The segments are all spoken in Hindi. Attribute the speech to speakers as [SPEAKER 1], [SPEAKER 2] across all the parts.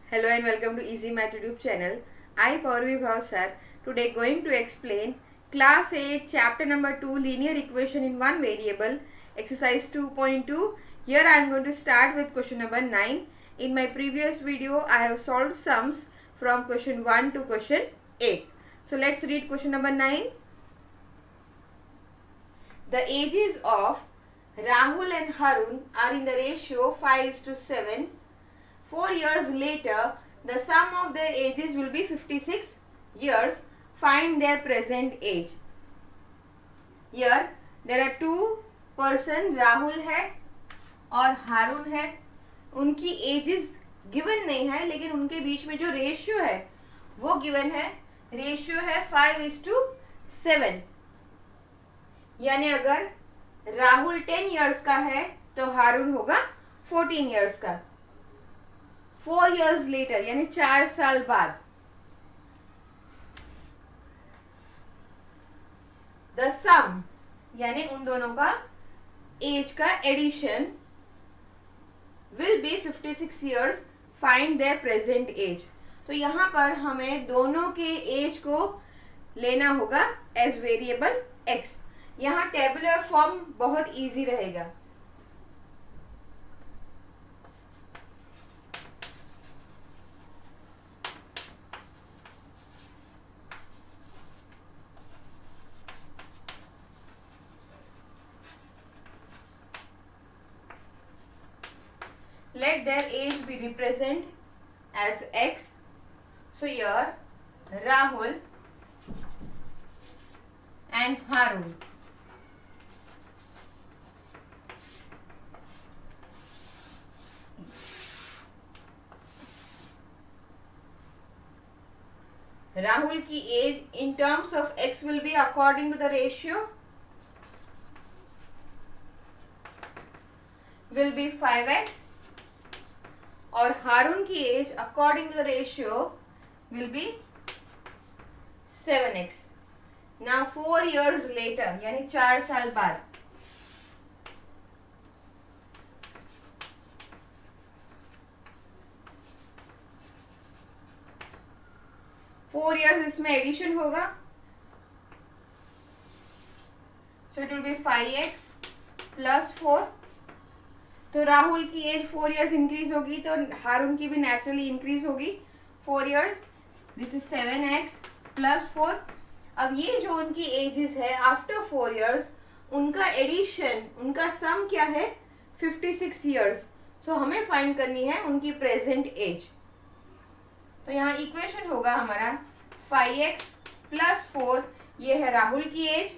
[SPEAKER 1] Hello and welcome to Easy Math YouTube channel. I Pauravi Bhavsar today going to explain class 8 chapter number 2 linear equation in one variable exercise 2.2. Here I am going to start with question number 9. In my previous video I have solved sums from question 1 to question 8. So let's read question number 9. The ages of Rahul and Harun are in the ratio 5:7. 4 years later, the sum of their ages will be 56 years. Find their present age. Here, there are two person, Rahul है और हारून है. उनकी एजेस गिवन नहीं है, लेकिन उनके बीच में जो रेशियो है वो गिवन है. रेशियो है 5:7. यानी अगर राहुल 10 इयर्स का है तो हारून होगा 14 इयर्स का. 4 years later यानी 4 साल बाद the sum यानी उन दोनों का एज का addition will be 56 years. Find their present age. तो यहाँ पर हमें दोनों के एज को लेना होगा एज वेरिएबल x. यहाँ टेबुलर फॉर्म बहुत इजी रहेगा. Let their age be represented as x. So here Rahul and Harun. Rahul की age in terms of x will be according to the ratio will be 5x. और हारून की age according to the ratio will be 7x. Now 4 years later यानी 4 साल बाद फोर ईयर्स इसमें एडिशन होगा. So it will be 5x plus 4. तो राहुल की एज 4 इयर्स इंक्रीज होगी तो हारून की भी नेचुरली इंक्रीज होगी 4 years. This is 7x plus 4. अब ये जो उनकी एजेस है आफ्टर 4 इयर्स उनका एडिशन उनका सम क्या है 56 इयर्स. सो हमें फाइंड करनी है उनकी प्रेजेंट एज. तो यहाँ इक्वेशन होगा हमारा 5x प्लस 4 ये है राहुल की एज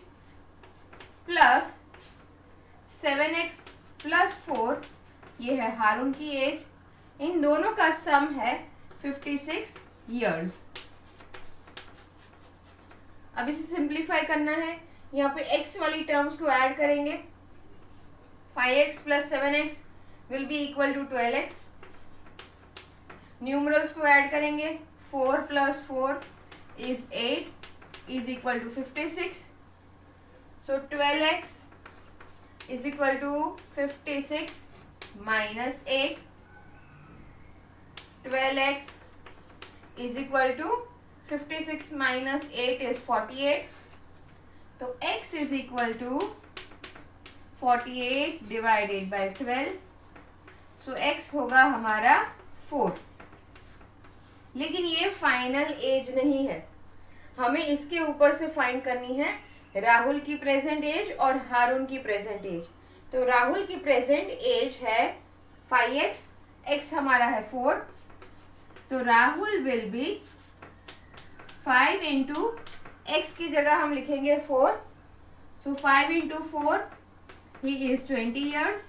[SPEAKER 1] प्लस 7x प्लस 4 ये है हारून की एज. इन दोनों का सम है 56 इयर्स. अब इसे सिंप्लीफाई करना है. यहाँ पे x वाली टर्म्स को ऐड करेंगे. 5x plus 7x will be equal to 12x. Numerals को ऐड करेंगे. 4 plus 4 is 8 is equal to 56. So 12x is equal to 56 minus 8. 12x is equal to 56 minus 8 is 48. तो x is equal to 48 divided by 12. So x होगा हमारा 4. लेकिन ये फाइनल एज नहीं है. हमें इसके ऊपर से फाइंड करनी है राहुल की प्रेजेंट एज और हारून की प्रेजेंट एज. तो राहुल की प्रेजेंट एज है 5x. x हमारा है 4. तो Rahul will be 5 into x की जगह हम लिखेंगे 4. So 5 into 4 he is 20 years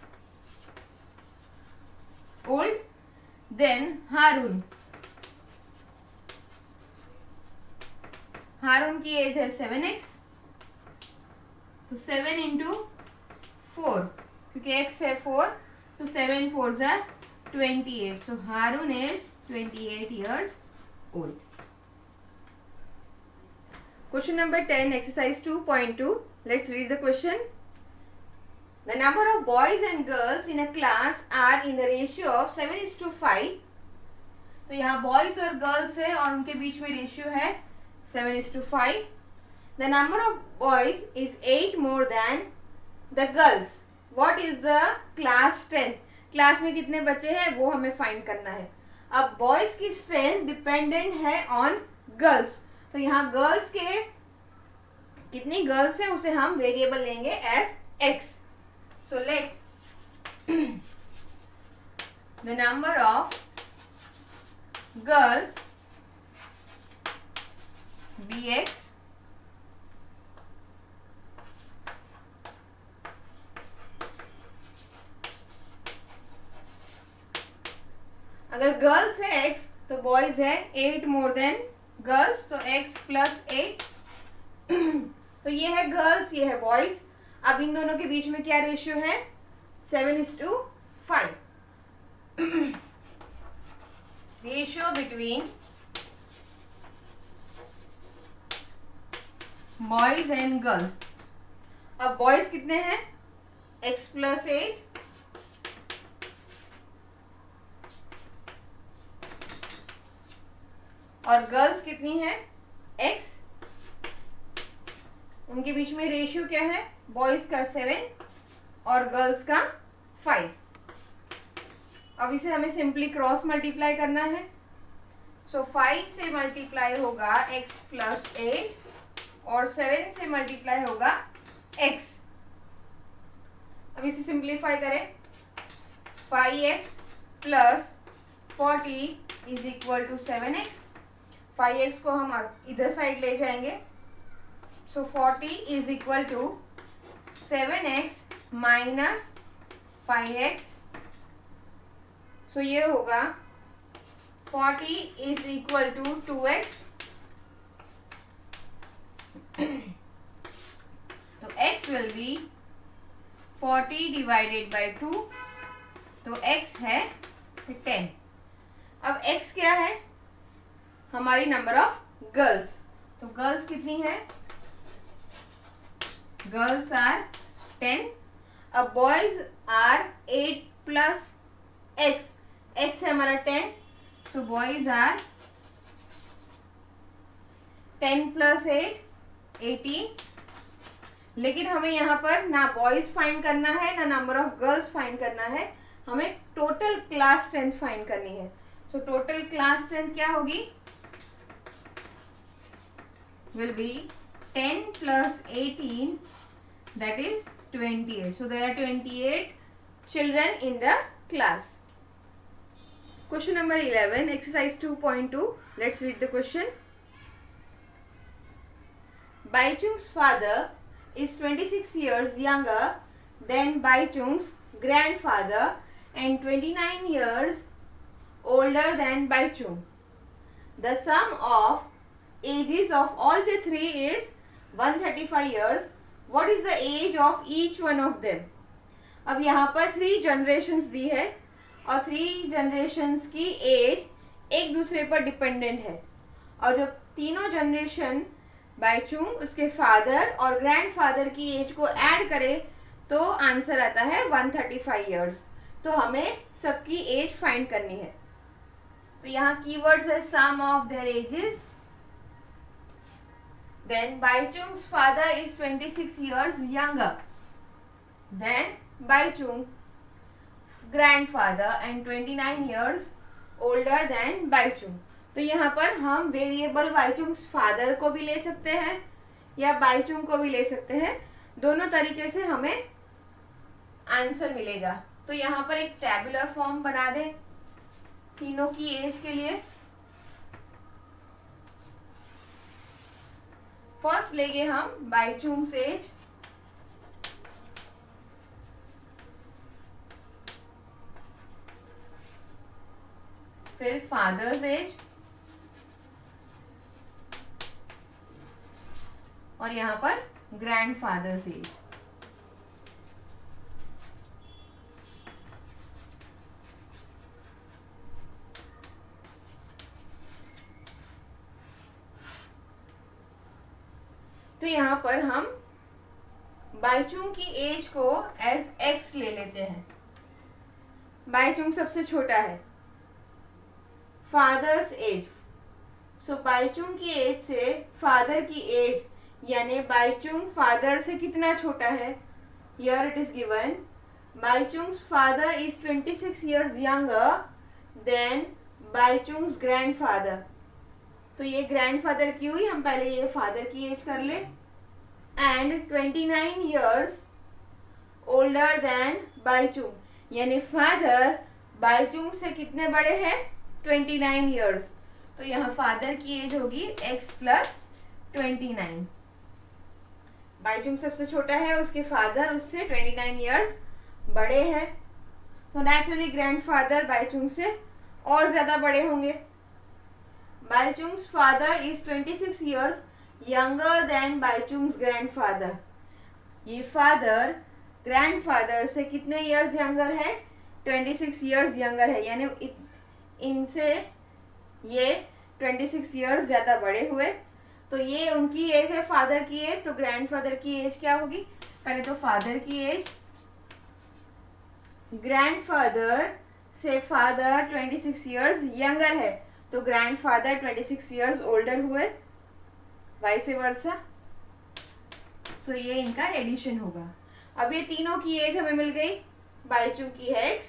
[SPEAKER 1] old. Then Haroon की एज है 7x. तो 7 इंटू 4 क्योंकि x है 4. So 7 4s are 28. So Haroon is 28 years old. Question number 10 exercise 2.2. Let's read the question. The number of boys and girls in a class are in the ratio of 7:5. तो यहाँ बॉयज और गर्ल्स है और उनके बीच में रेशियो है 7:5. The number of boys is 8 more then the girls. What is the class strength? Class में कितने बच्चे हैं वो हमें फाइंड करना है. अब बॉयज की स्ट्रेंथ डिपेंडेंट है ऑन गर्ल्स. तो यहाँ गर्ल्स के कितनी गर्ल्स है उसे हम वेरिएबल लेंगे as x. So let the number of girls be x. अगर गर्ल्स है x तो बॉयज है 8 मोर देन गर्ल्स, तो x प्लस 8. तो ये है गर्ल्स, ये है बॉयज. अब इन दोनों के बीच में क्या रेशियो है? 7:5. Ratio between boys and girls. अब बॉयज कितने हैं? x प्लस 8 और गर्ल्स कितनी है? x. उनके बीच में रेशियो क्या है? बॉयज का 7 और गर्ल्स का 5. अब इसे हमें सिंपली क्रॉस मल्टीप्लाई करना है. सो 5 से मल्टीप्लाई होगा x प्लस 8 और 7 से मल्टीप्लाई होगा x. अब इसे सिंप्लीफाई करें. 5x plus 40 is equal to 7x. 5x को हम इधर साइड ले जाएंगे. So 40 is equal to 7x minus 5x. So ये होगा 40 इज इक्वल टू 2x. तो x will be 40 divided by 2. तो x है 10. अब x क्या है? हमारी नंबर ऑफ गर्ल्स. तो गर्ल्स कितनी है? Girls are 10. अब boys are 8 plus x. x है हमारा 10. So boys are 10 plus 8 18. लेकिन हमें यहाँ पर ना बॉयज फाइंड करना है ना नंबर ऑफ गर्ल्स फाइंड करना है. हमें टोटल क्लास स्ट्रेंथ फाइंड करनी है. सो टोटल क्लास स्ट्रेंथ क्या होगी? will be 10 plus 18, that is 28. So there are 28 children in the class. Question number 11, exercise 2.2. Let's read the question. Baichung's father is 26 years younger than Baichung's grandfather and 29 years older than Baichung. The sum of ages of all the three is 135 years. What is the age of each one of them? अब यहाँ पर 3 जनरेशन्स दी है और 3 जनरेशन्स की एज एक दूसरे पर डिपेंडेंट है. और जब तीनों जनरेशन बाइचुंग, उसके फादर और ग्रैंडफादर की एज को ऐड करे तो आंसर आता है 135 इयर्स. तो हमें सबकी एज फाइंड करनी है. तो यहाँ कीवर्ड्स है sum of their ages. Then Baichung's father is 26 years younger than Baichung grandfather and 29 years older than Baichung. तो यहाँ पर हम वेरिएबल बाइचुंग्स फादर को भी ले सकते हैं या बाइचुंग को भी ले सकते हैं. दोनों तरीके से हमें आंसर मिलेगा. तो यहाँ पर एक टैबुलर फॉर्म बना दें तीनों की एज के लिए. फर्स्ट लेंगे हम बाइचुंग्स एज. फिर फादर्स एज और यहाँ पर ग्रैंडफादर्स एज. तो यहाँ पर हम बाइचुंग की एज को एज x ले लेते हैं. बाइचुंग सबसे छोटा है. Father's age. सो बाईचुंग की एज से फादर की एज यानी बाईचुंग फादर से कितना छोटा है. Here it is given Baichung's father is 26 years younger than Baichung's grandfather. तो ये ग्रैंडफादर की हुई, हम पहले ये फादर की एज कर ले. And 29 years older than Baichung यानी फादर बाईचुंग से कितने बड़े हैं 29 years. तो यहाँ फादर की एज होगी x प्लस 29. बाईचुंग सबसे छोटा है, उसके फादर उससे 29 years बड़े हैं. तो नेचुरली ग्रैंडफादर बाईचुंग से और ज्यादा बड़े होंगे. Baichung's father is 26 years younger than Baichung's grandfather. ये फादर ग्रैंडफादर से कितने इयर्स यंगर है 26 years यंगर है, यानी इनसे ये 26 years ज्यादा बड़े हुए. तो ये उनकी एज है फादर की एज. तो ग्रैंडफादर की एज क्या होगी, पहले तो फादर की एज. ग्रैंडफादर से फादर 26 years यंगर है तो ग्रैंडफादर 26 years ओल्डर हुए, वाइस वर्सा. तो ये इनका एडिशन होगा. अब ये तीनों की एज हमें मिल गई. बाईचुंग की है x,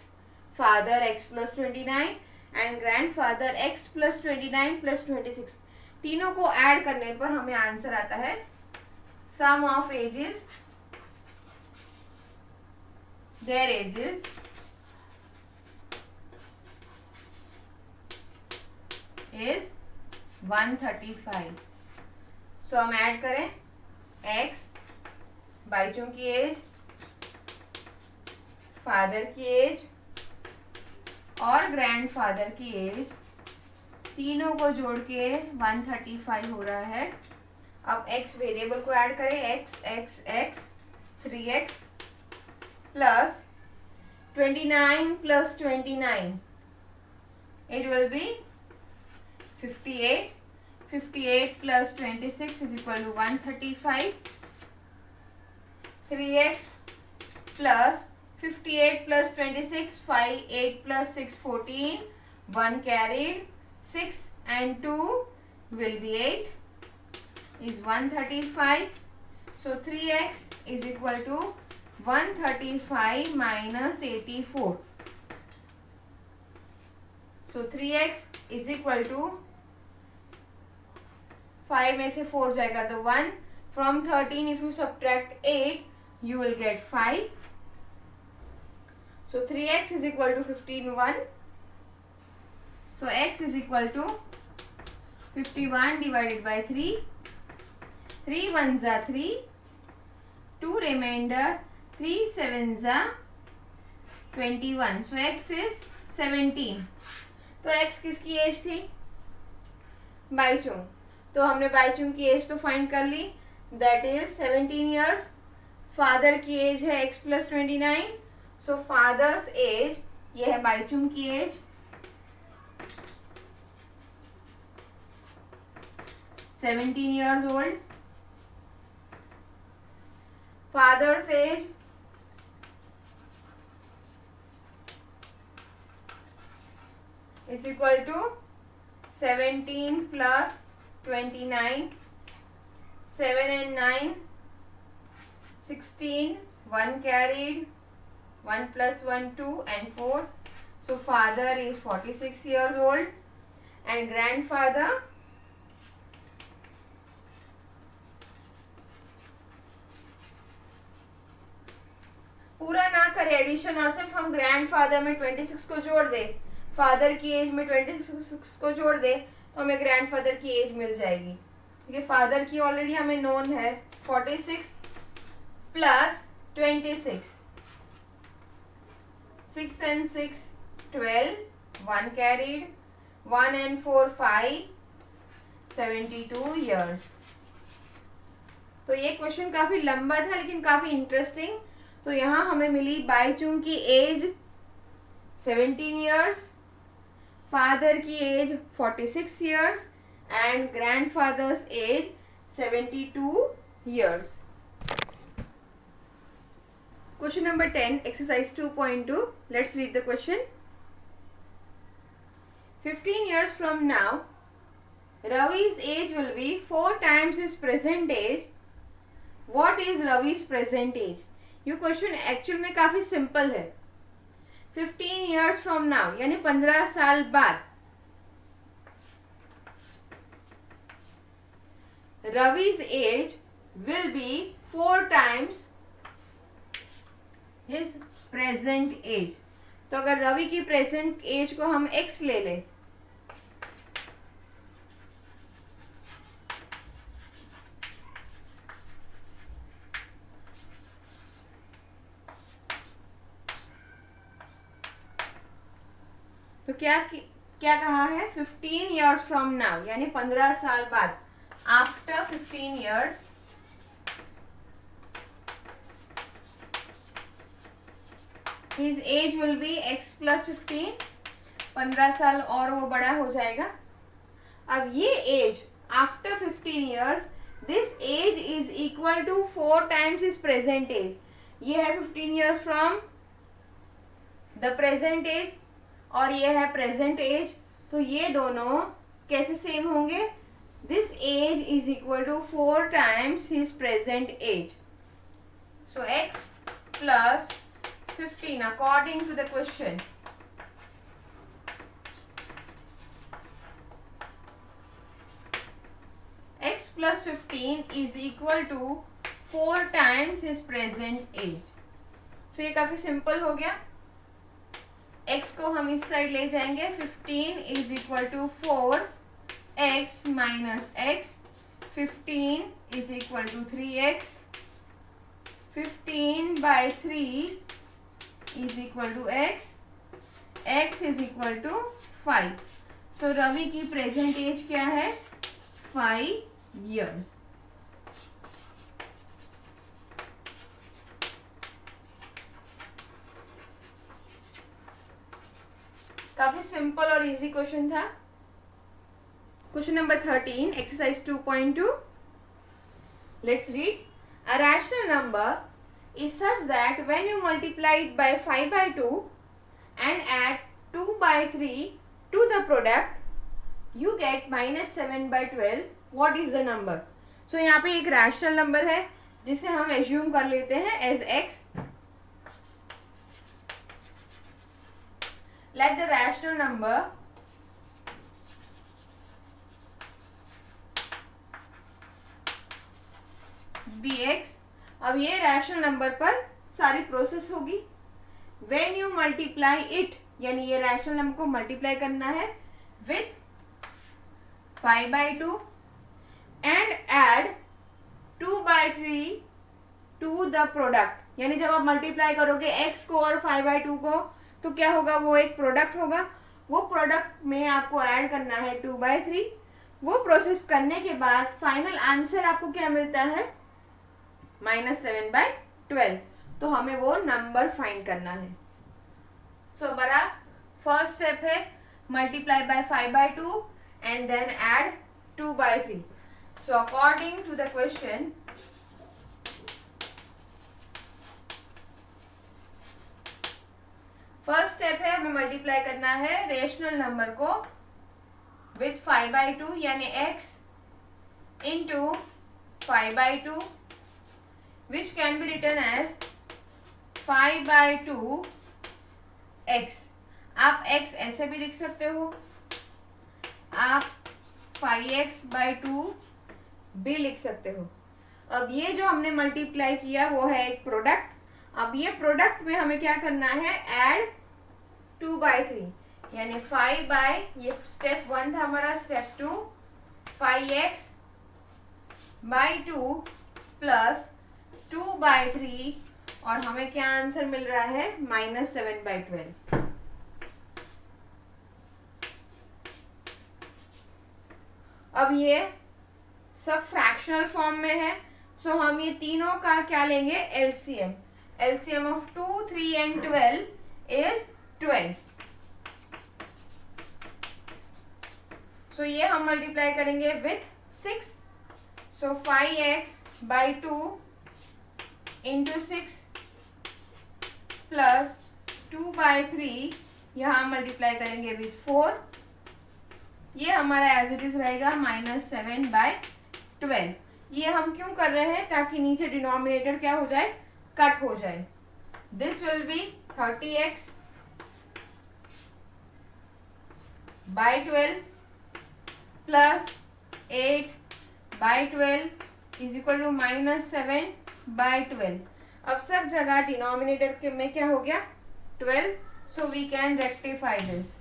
[SPEAKER 1] father x plus 29 and grandfather x plus 29 plus 26. तीनों को ऐड करने पर हमें आंसर आता है sum of ages, their ages is 135. So हम ऐड करें x, बाईचुंग की एज, फादर की एज और ग्रैंडफादर की एज, तीनों को जोड़ के 135 हो रहा है. अब x वेरिएबल को ऐड करें, x 3x plus 29 plus 29 it will B 58. 58 plus 26 is equal to 135. 3x plus 58 plus 26, 5, 8 plus 6, 14. 1 carried. 6 and 2 will be 8 is 135. So 3x is equal to 135 minus 84. So 3x is equal to 5 में से 4 जाएगा तो 1. From 13 if you subtract 8 you will get 5. So 3x is equal to 15 1. So x is equal to 51 divided by 3. 3 1s are 3. 2 remainder. 3 7s are 21. So x is 17. तो x किसकी एज थी, बाईचुंग. तो हमने बाईचुंग की एज तो फाइंड कर ली, दैट इज 17 years. फादर की एज है x plus 29. So father's age, ये है बाईचुंग की age, 17 years old. Father's age is equal to 17 plus 29. 7 and 9 16. 1 carried. 1 plus 1 2 and 4. So father is 46 years old and grandfather पूरा ना करे एडिशन और सिर्फ हम ग्रैंडफादर में 26 को जोड़ दे, फादर की एज में 26 को जोड़ दे तो हमें ग्रैंडफादर की एज मिल जाएगी. क्योंकि फादर की ऑलरेडी हमें नोन है 46 plus 26. 6 and 6 12. 1 carried. 1 and 4 5. 72 years. तो ये क्वेश्चन काफी लंबा था लेकिन काफी इंटरेस्टिंग. तो यहाँ हमें मिली बाईचुंग की एज 17 years, फादर की as 46 years and grandfather's age 72 years. Question number 10, exercise 2.2. Let's read the question. 15 years from now, Ravi's age will be 4 times his present age. What is Ravi's present age? ये क्वेश्चन एक्चुअल में काफी सिंपल है. 15 years from now यानी 15 साल बाद Ravi's age will be 4 times his present age. तो अगर रवि की प्रेजेंट एज को हम x ले लें, तो क्या कहा है? 15 years from now यानी 15 साल बाद. After 15 years his age will be x plus 15. 15 साल और वो बड़ा हो जाएगा. अब ये age after 15 years, this age is equal to 4 times his present age. ये है 15 years from the present age और ये है प्रेजेंट एज. तो ये दोनों कैसे सेम होंगे? This age is equal to 4 times his present age. So x plus 15 according to the question. X plus 15 is equal to 4 times his present age. So ये काफी सिंपल हो गया. x को हम इस साइड ले जाएंगे. 15 is equal to 4 x minus x. 15 is equal to 3x. 15 by 3 is equal to x. x is equal to 5. So Ravi की प्रेजेंट एज क्या है? 5 years. काफी सिंपल और इजी क्वेश्चन था. Question number 13, exercise 2.2. Let's read. A rational number is such that when you multiply it by 5 by 2 and add 2 by 3 to the product, you get minus 7 by 12. What is the number? So यहाँ पे एक रैशनल नंबर है जिसे हम एज्यूम कर लेते हैं as x. Let the rational number be x. अब ये रैशनल नंबर पर सारी प्रोसेस होगी. When you multiply it यानी ये रैशनल नंबर को मल्टीप्लाई करना है with 5 by 2 and add 2 by 3 to the product. यानी जब आप मल्टीप्लाई करोगे x को और 5 by 2 को तो क्या होगा? वो एक प्रोडक्ट होगा. वो प्रोडक्ट में आपको ऐड करना है 2 by 3. वो प्रोसेस करने के बाद फाइनल आंसर आपको क्या मिलता है? -7 by 12. तो हमें वो नंबर फाइंड करना है. सो हमारा फर्स्ट स्टेप है multiply by 5 by 2 and then add 2 by 3. So according to the question, first step है हमें मल्टीप्लाई करना है रेशनल नंबर को विथ 5 by 2 यानी x into 5 by 2 which can be written as 5 by 2 x. आप x ऐसे भी लिख सकते हो, आप 5x by 2 भी लिख सकते हो. अब ये जो हमने मल्टीप्लाई किया वो है एक प्रोडक्ट. अब ये प्रोडक्ट में हमें क्या करना है? ऐड 2 by 3 यानी 5 by, ये स्टेप 1 था हमारा. Step 2 5x by 2 plus 2 by 3 और हमें क्या आंसर मिल रहा है? -7 by 12. अब ये सब फ्रैक्शनल फॉर्म में है. सो हम ये तीनों का क्या लेंगे? LCM. LCM of 2, 3 and 12 is 12. सो ये हम मल्टीप्लाई करेंगे with 6. So 5x by 2 into 6 plus 2 by 3 यहाँ मल्टीप्लाई करेंगे विथ 4 ये हमारा एज इट इज रहेगा -7/12। ये हम क्यों कर रहे हैं, ताकि नीचे डिनोमिनेटर क्या हो जाए, कट हो जाए। दिस विल बी 30x/12 प्लस 8/12 इज इक्वल टू -7/12। अब सब जगह डिनोमिनेटर के में क्या हो गया, 12, so we can rectify this.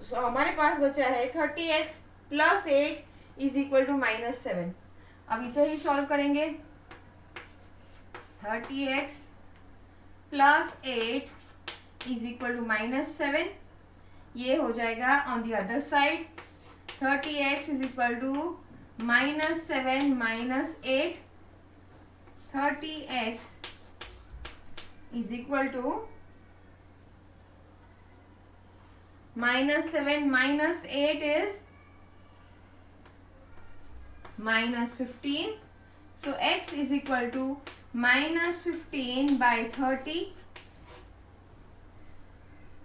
[SPEAKER 1] So हमारे पास बचा है 30x plus 8 is equal to -7। अब इसे ही सॉल्व करेंगे। 30x plus 8 is equal to -7, ये हो जाएगा on the other side. 30x is equal to -7 minus 8, 30x is equal to -7 minus 8 is -15. So x is equal to -15/30.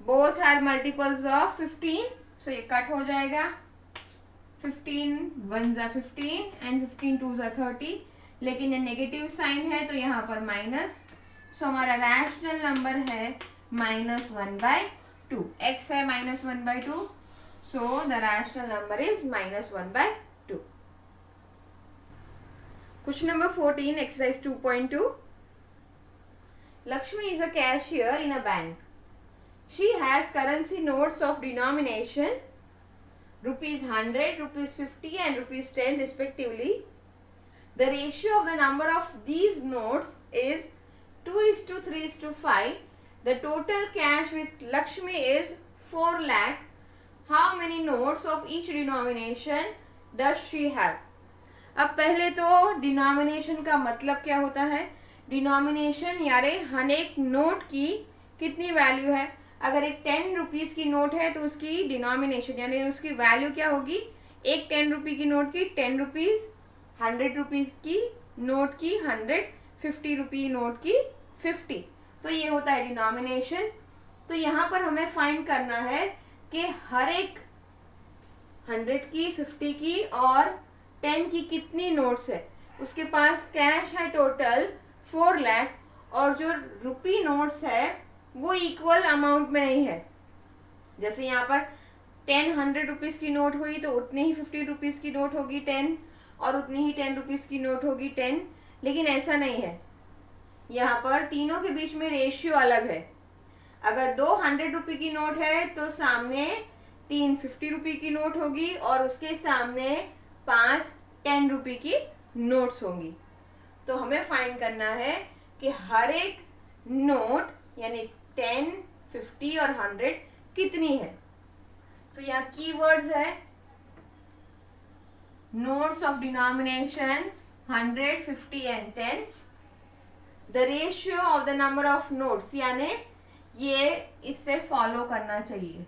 [SPEAKER 1] Both are multiples of 15. So ये कट हो जाएगा। 15 1s are 15 and 15 2s are 30, लेकिन ये नेगेटिव साइन है तो यहाँ पर माइनस। सो हमारा रैशनल नंबर है -1/2। x है -1/2, so the rational number is -1/2। Question number 14, exercise 2.2। Lakshmi is a cashier in a bank. She has currency notes of denomination ₹100, ₹50 and ₹10 respectively. The ratio of the number of these notes is 2:3:5. The total cash with Lakshmi is 4 lakh. How many notes of each denomination does she have? अब पहले तो डिनोमिनेशन का मतलब क्या होता है। डिनोमिनेशन यानी हर एक नोट की कितनी वैल्यू है। अगर एक 10 रुपीज़ की नोट है तो उसकी डिनोमिनेशन यानी उसकी वैल्यू क्या होगी, एक 10 रुपये की नोट की 10 रुपीज़, 100 रुपीज़ की नोट की 100, 50 रुपये नोट की 50। तो ये होता है डिनोमिनेशन। तो यहाँ पर हमें फाइंड करना है कि हर एक 100 की, 50 की और 10 की कितनी नोट्स है। उसके पास कैश है टोटल 4 लाख और जो रुपी नोट्स है वो इक्वल अमाउंट में नहीं है। जैसे यहाँ पर 10 100 रुपीज़ की नोट हुई तो उतनी ही 50 रुपीज़ की नोट होगी 10, और उतनी ही 10 रुपीज़ की नोट होगी 10, लेकिन ऐसा नहीं है। यहाँ पर तीनों के बीच में रेशियो अलग है। अगर 2 100 रुपये की नोट है तो सामने 3 50 रुपये की नोट होगी और उसके सामने 5 10 रुपये की नोट्स होंगी। तो हमें फाइंड करना है कि हर एक नोट यानी 10, 50 और 100 कितनी है। तो यहाँ कीवर्ड्स है notes of denomination 100, 50 and 10। The ratio of the number of notes यानी ये इससे फॉलो करना चाहिए।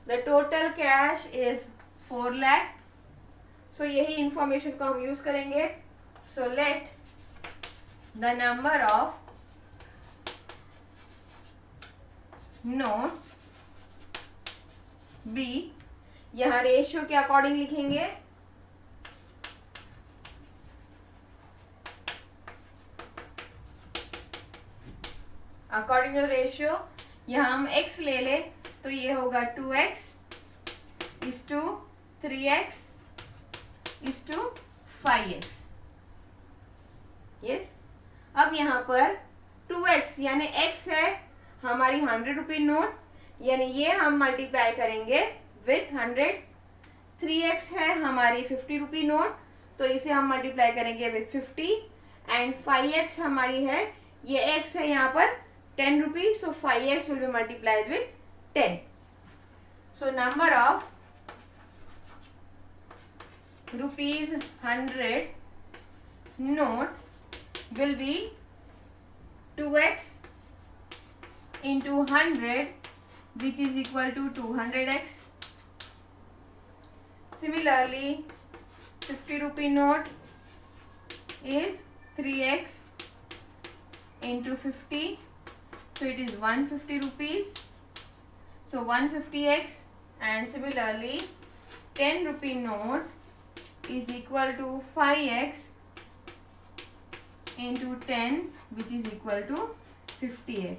[SPEAKER 1] The total cash is 4 lakh. So यही इंफॉर्मेशन को हम यूज करेंगे। So let the number of notes be, यहां रेशियो के अकॉर्डिंग लिखेंगे। अकॉर्डिंग टू रेशियो यहां हम x ले ले तो ये होगा 2x is to 3x is to 5x। Yes, अब यहाँ पर 2x यानी x है हमारी 100 रुपये नोट, यानी ये हम मल्टीप्लाई करेंगे विथ 100। 3x है हमारी 50 रुपये नोट, तो इसे हम मल्टीप्लाई करेंगे विथ 50। एंड 5x हमारी है, ये x है यहाँ पर 10 रुपये, सो 5x will be multiplied with 10। So number of ₹100 note will be 2x into 100 which is equal to 200x. Similarly 50 rupee note is 3x into 50, so it is 150 rupees. So 150x and similarly 10 rupee note is equal to 5x into 10 which is equal to 50x.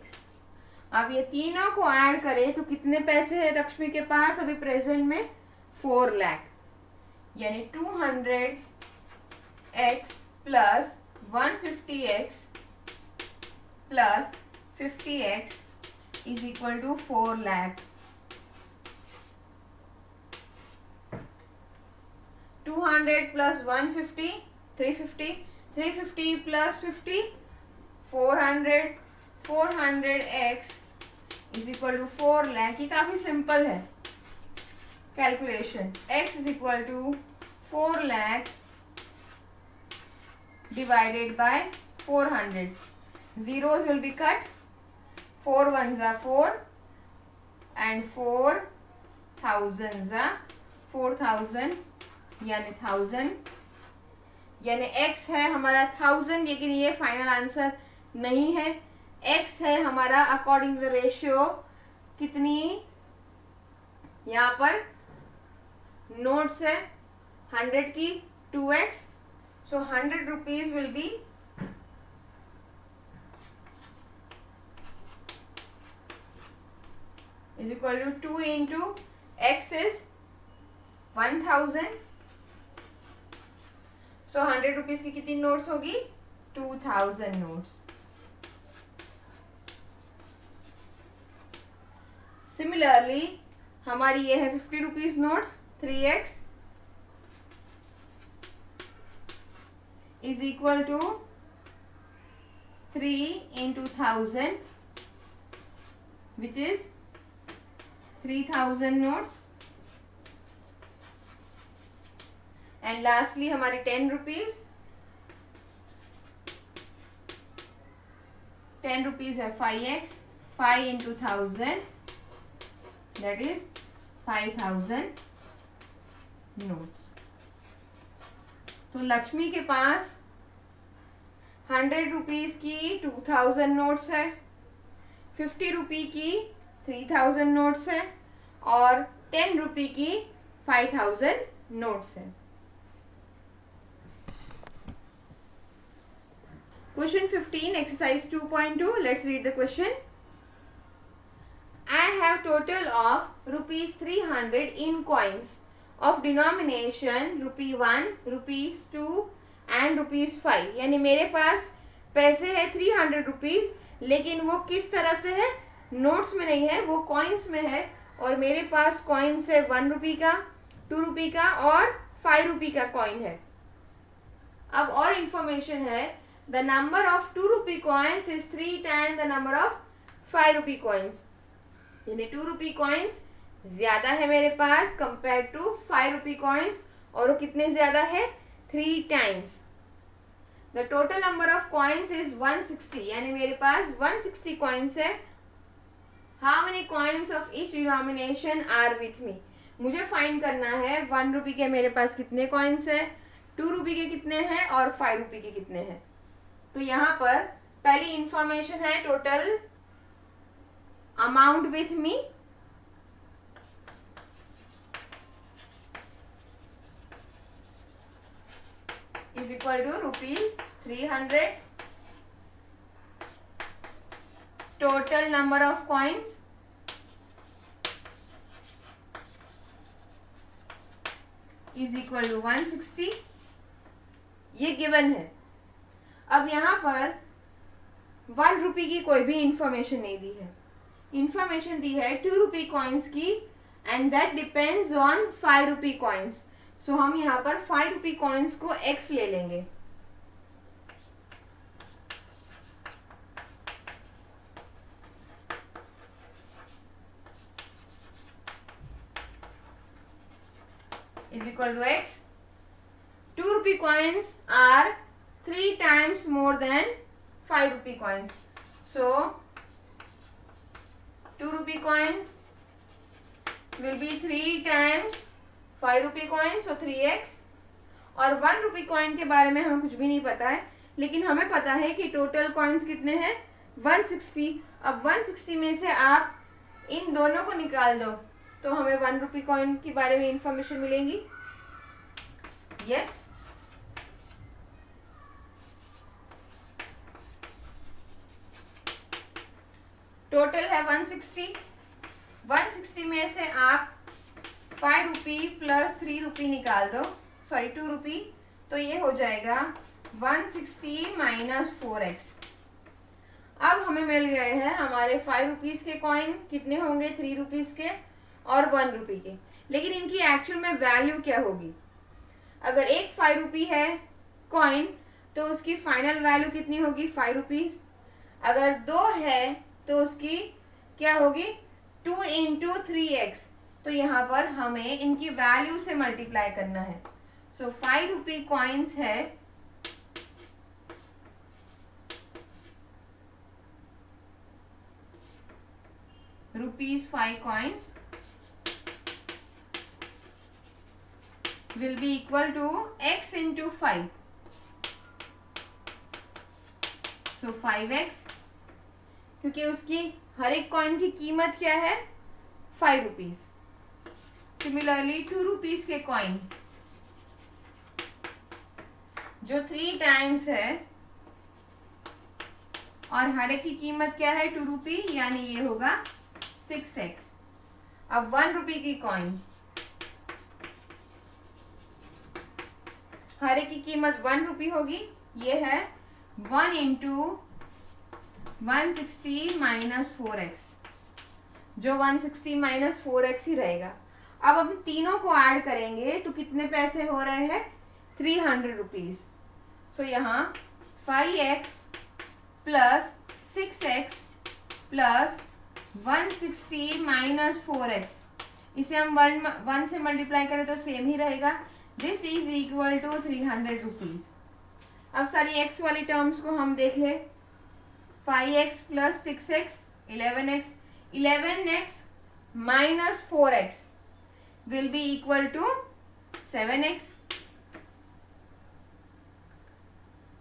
[SPEAKER 1] अब ये तीनों को ऐड करें तो कितने पैसे है लक्ष्मी के पास अभी प्रेजेंट में? 4 लाख, यानी 200x plus 150x plus 50x is equal to 4 lakh. 200 plus 150 350, 350 plus 50 400, 400x is equal to 4 lakh. ये काफी सिंपल है calculation. x is equal to 4 lakh divided by 400. Zeros will be cut. 4 ones are 4 and 4 thousands are 4000 यानी 1000, यानी x है हमारा 1000. लेकिन ये फाइनल आंसर नहीं है. x है हमारा अकॉर्डिंग टू द रेशियो कितनी, यहाँ पर नोट्स है 100 की 2x. So 100 rupees will be is equal to 2 into x is 1000. So 100 rupees की कितनी नोट्स होगी? 2000 नोट्स. सिमिलरली हमारी ये है 50 rupees notes. 3x is equal to 3 into 1000 which is 3000 notes. And lastly हमारी 10 rupees. 10 rupees है 5x, 5 into 1000 that is 5000 notes. तो लक्ष्मी के पास 100 रुपीज की 2000 नोट्स है, 50 रुपी की 3000 नोट्स है और 10 रुपी की 5000 नोट्स है. Question 15, exercise 2.2. Let's read the question. I have total of rupees 300 in coins of denomination rupee 1, rupees 2 and rupees 5. यानी मेरे पास पैसे है 300 रुपीज, लेकिन वो किस तरह से है? नोट्स में नहीं है, वो कॉइन्स में है. और मेरे पास कॉइन्स है 1 रुपी का, 2 रुपी का और 5 रुपी का कॉइन है. अब और इंफॉर्मेशन है, the number of 2 rupee coins is 3 times the number of 5 rupee coins. यानी 2 रुपी कॉइन्स ज्यादा है मेरे पास कंपेयर टू 5 रुपी कॉइन्स, और वो कितने ज्यादा है? 3 times. The total number of coins is 160. यानी मेरे पास 160 कॉइन्स है. How many coins of each denomination are with me. मुझे फाइंड करना है 1 रुपी के मेरे पास कितने कॉइन्स है, 2 रुपी के कितने हैं और 5 रुपी के कितने हैं. तो यहाँ पर पहली इंफॉर्मेशन है total amount with me. is equal to rupees 300. Total number of coins is equal to 160. ये गिवन है. अब यहाँ पर 1 रुपी की कोई भी इंफॉर्मेशन नहीं दी है. इंफॉर्मेशन दी है 2 रुपी कॉइन्स की, and that depends on 5 rupee coins. So हम यहाँ पर 5 रुपी कॉइन्स को x ले लेंगे. is equal to x. 2 rupee coins are 3 times more than 5 rupee coins. So 2 rupee coins will be 3 times 5 rupee coins, so 3x. और 1 रुपी कॉइन के बारे में हमें कुछ भी नहीं पता है, लेकिन हमें पता है कि टोटल कॉइन्स कितने हैं 160. अब 160 में से आप इन दोनों को निकाल दो, तो हमें 1 रुपी कॉइन के बारे में इंफॉर्मेशन मिलेगी। यस, टोटल है 160। 160 में से आप 5 रुपी प्लस 3 रुपी निकाल दो, सॉरी 2 रुपी, तो ये हो जाएगा 160 माइनस 4x। अब हमें मिल गए हैं हमारे 5 रुपीज़ के कॉइन, कितने होंगे 3 रुपीज़ के और 1 रुपी के। लेकिन इनकी एक्चुअल में वैल्यू क्या होगी? अगर एक 5 रुपी है कॉइन तो उसकी फाइनल वैल्यू कितनी होगी 5 रुपीज़। अगर 2 है तो उसकी क्या होगी 2 इंटू 3x। तो यहाँ पर हमें इनकी वैल्यू से मल्टीप्लाई करना है। सो 5 रुपी कॉइन्स है ₹5 coins will be equal to x into 5. So 5x, क्योंकि उसकी हर एक कॉइन की कीमत क्या है 5 रुपीज। सिमिलरली 2 रुपीज के कॉइन जो 3 टाइम्स है और हर एक की कीमत क्या है 2 रुपी, यानी ये होगा 6x। अब 1 रुपी की कॉइन, हर एक की कीमत 1 रुपी होगी, ये है 1 इंटू 160 माइनस 4x, जो 160 माइनस 4x ही रहेगा। अब हम तीनों को ऐड करेंगे तो कितने पैसे हो रहे हैं 300 रुपीज। सो यहाँ 5x plus 6x plus 160 minus 4x, इसे हम 1 से मल्टीप्लाई करें तो सेम ही रहेगा। This is equal to 300 rupees. अब सारी x वाली टर्म्स को हम देख ले। 5x plus 6x 11x, 11x minus 4x will be equal to 7x.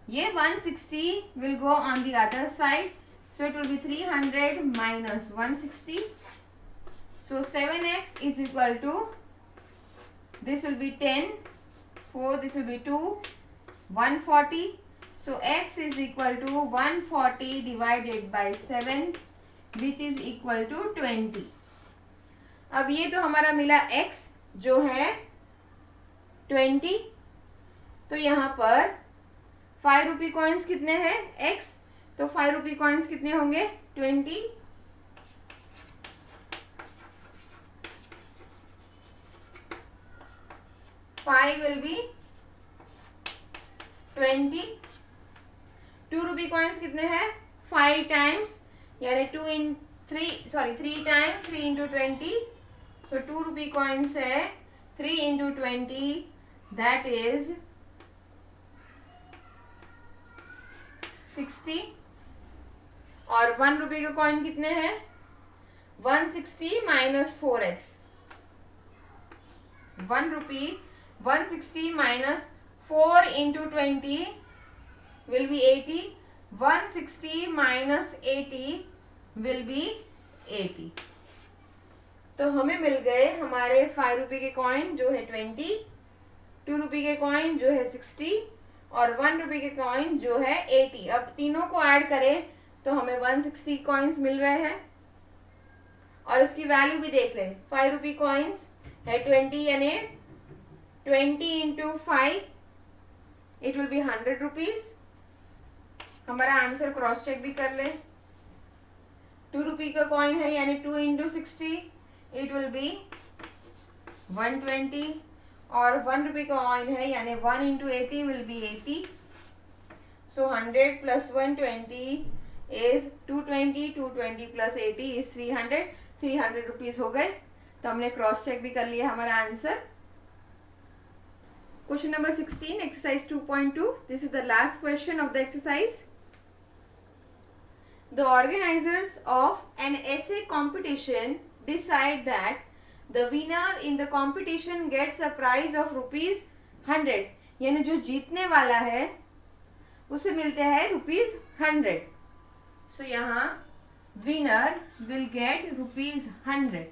[SPEAKER 1] ये 160 will go on the other side, so it will be 300 minus 160. So 7x is equal to, this will be 10, 4, this will be 2, 140. So x is equal to 140 divided by 7, which is equal to 20. अब ये तो हमारा मिला x जो है 20। तो यहाँ पर 5 रुपी कॉइन्स कितने हैं x, तो 5 रुपी कॉइन्स कितने होंगे 20। Five will be 20। 2 rupee coins कितने हैं 5 टाइम्स, यानी 3 टाइम 3 इंटू 20। सो 2 रुपी कॉइन्स है 3 इंटू 20, दैट इज 60। और 1 रुपये के कॉइन कितने हैं 160 minus 4x। 1 rupee 160 minus 4 into 20 will be 80. 160 minus 80 will be 80. तो हमें मिल गए हमारे 5 रुपये के कॉइन जो है 20, 2 रुपये के कॉइन जो है 60 और 1 रुपये के कॉइन जो है 80। अब तीनों को ऐड करें तो हमें 160 कॉइन्स मिल रहे हैं और इसकी वैल्यू भी देख लें। 5 रुपी कॉइन्स है 20, यानी 20 into 5 it will B 100 rupees. हमारा आंसर क्रॉस चेक भी कर ले। 2 रुपी का कॉइन है यानी 2 इंटू 60 इट विल बी 120 और 1 रुपी का कॉइन है यानी 1 into 80 will be 80। So 100 plus 120 is 220, 220 plus 80 is 300। 300 rupees हो गए। तो हमने क्रॉस चेक भी कर लिया हमारा answer. Question number 16, exercise 2.2. This is the last question of the exercise. The organizers of an essay competition decide that the winner in the competition gets a prize of ₹100. यानी जो जीतने वाला है उसे मिलते हैं ₹100. So यहाँ winner will get ₹100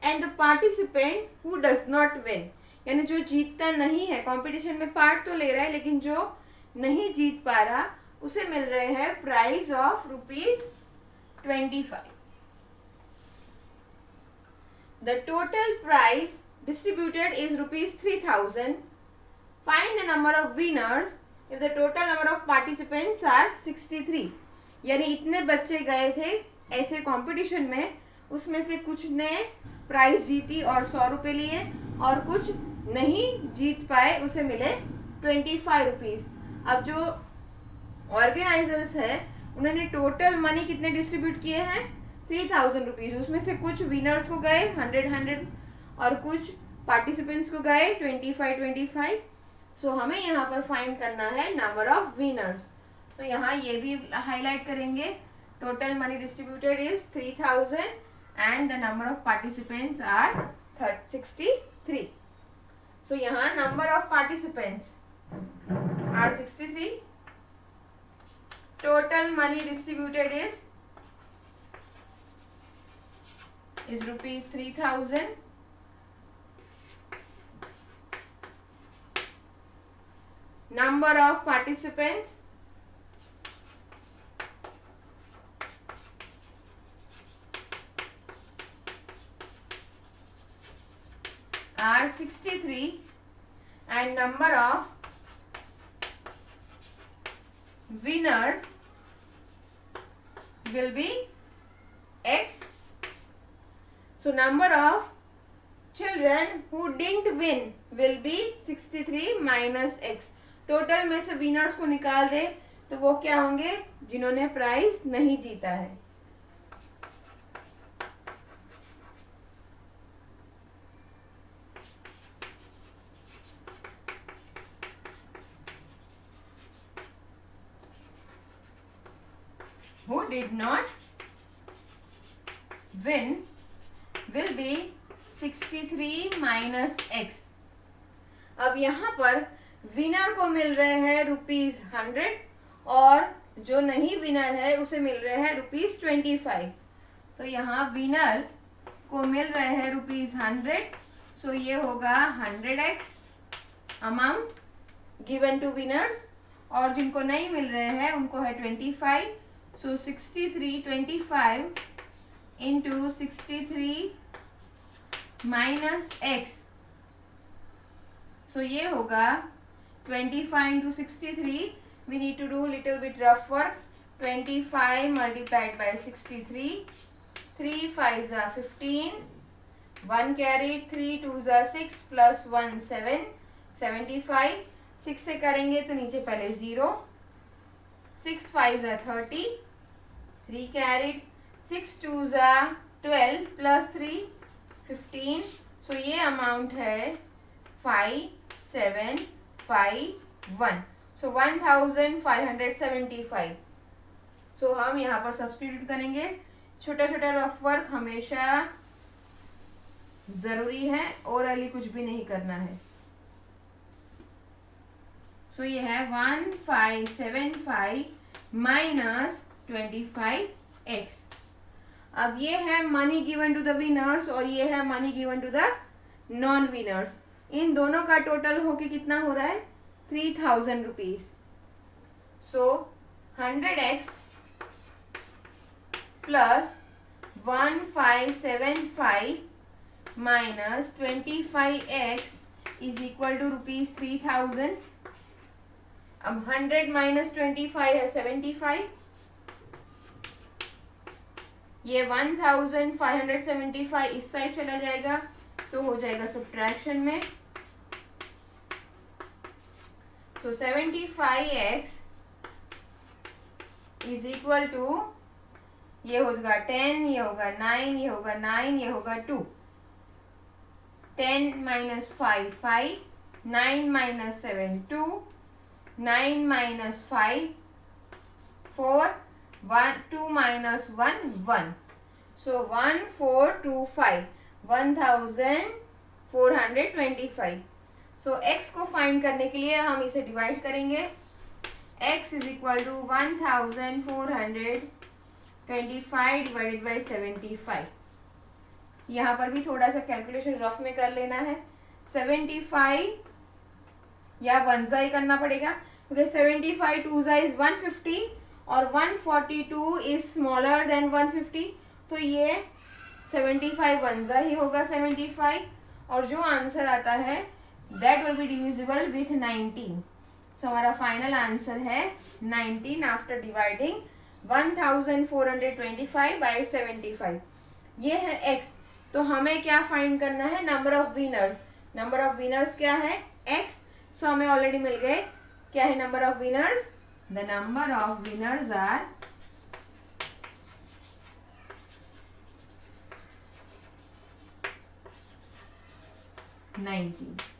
[SPEAKER 1] and the participant who does not win, यानी जो जीतता नहीं है, कंपटीशन में पार्ट तो ले रहा है लेकिन जो नहीं जीत पा रहा उसे मिल रहे हैं prize of ₹25। The total prize distributed is ₹3000. Find the number of winners if the total number of participants are 63. यानी इतने बच्चे गए थे ऐसे कंपटीशन में, उसमें से कुछ ने प्राइज जीती और ₹100 लिए और कुछ नहीं जीत पाए, उसे मिले ₹25। अब जो ऑर्गेनाइजर्स है उन्होंने टोटल मनी कितने डिस्ट्रीब्यूट किए हैं? ₹3000। उसमें से कुछ विनर्स को गए 100 और कुछ पार्टिसिपेंट्स को गए 25। सो हमें यहाँ पर फाइंड करना है नंबर ऑफ विनर्स। तो यहाँ ये भी हाईलाइट करेंगे, total money distributed is 3000 and the number of participants are 63। So यहाँ number of participants are 63, total money distributed is ₹3000 number of participants are 63 and number of winners will be X. So number of children who didn't win will be 63 minus X. Total में से विनर्स को निकाल दे तो वो क्या होंगे? जिन्होंने प्राइज नहीं जीता है। Who did not win will be 63 minus X. अब यहाँ पर विनर को मिल रहे हैं ₹100 और जो नहीं विनर है उसे मिल रहे हैं ₹25। तो यहाँ विनर को मिल रहे हैं ₹100, सो ये होगा 100x amount given to winners, और जिनको नहीं मिल रहे हैं उनको है 25, सो 63 into 63 minus x, सो ये होगा 25 into 63. We need to do little bit rough work. 25 multiplied by 63. 3 5s are 15. 1 carried. 3 2s are 6 plus 1 7. 75. 6 से करेंगे तो नीचे पहले 0. 6 5s are 30. 3 carried. 6 2s are 12 plus 3 15. So ये अमाउंट है 5751. So 1575. So हम यहाँ पर सब्स्टिट्यूट करेंगे। छोटा छोटा रफ वर्क हमेशा जरूरी है, ओरली कुछ भी नहीं करना है। So ये है 1575 माइनस 25x। अब ये है money given to the winners और ये है money given to the non winners. इन दोनों का टोटल होके कितना हो रहा है? 3000 rupees. So 100x plus 1575 minus 25x is equal to ₹3000। अब 100 माइनस 25 है 75। ये 1575 इस साइड चला जाएगा तो हो जाएगा सब्ट्रैक्शन में। तो 75x इज इक्वल टू, ये होगा 10, ये होगा 9, ये होगा 9, ये होगा 2। 10 माइनस 5 5, 9 माइनस 7 2, 9 माइनस 5 4, 1 2 माइनस 1 1। सो 1425 1425। सो x को फाइंड करने के लिए हम इसे डिवाइड करेंगे। x is equal to 1425 divided by 75। यहाँ पर भी थोड़ा सा कैलकुलेशन रफ में कर लेना है। 75 या 1 ही करना पड़ेगा क्योंकि 75 2 इज 150 और 142 इज स्मॉलर देन 150, तो ये 75 1 ही होगा 75, और जो आंसर आता है that will be divisible with 19। सो हमारा फाइनल आंसर है 19 आफ्टर डिवाइडिंग 1425 बाई 75। ये है x। तो हमें क्या फाइंड करना है, number of winners. Number of winners क्या है, x। सो हमें ऑलरेडी मिल गए, क्या है number of winners, the number of winners are 19।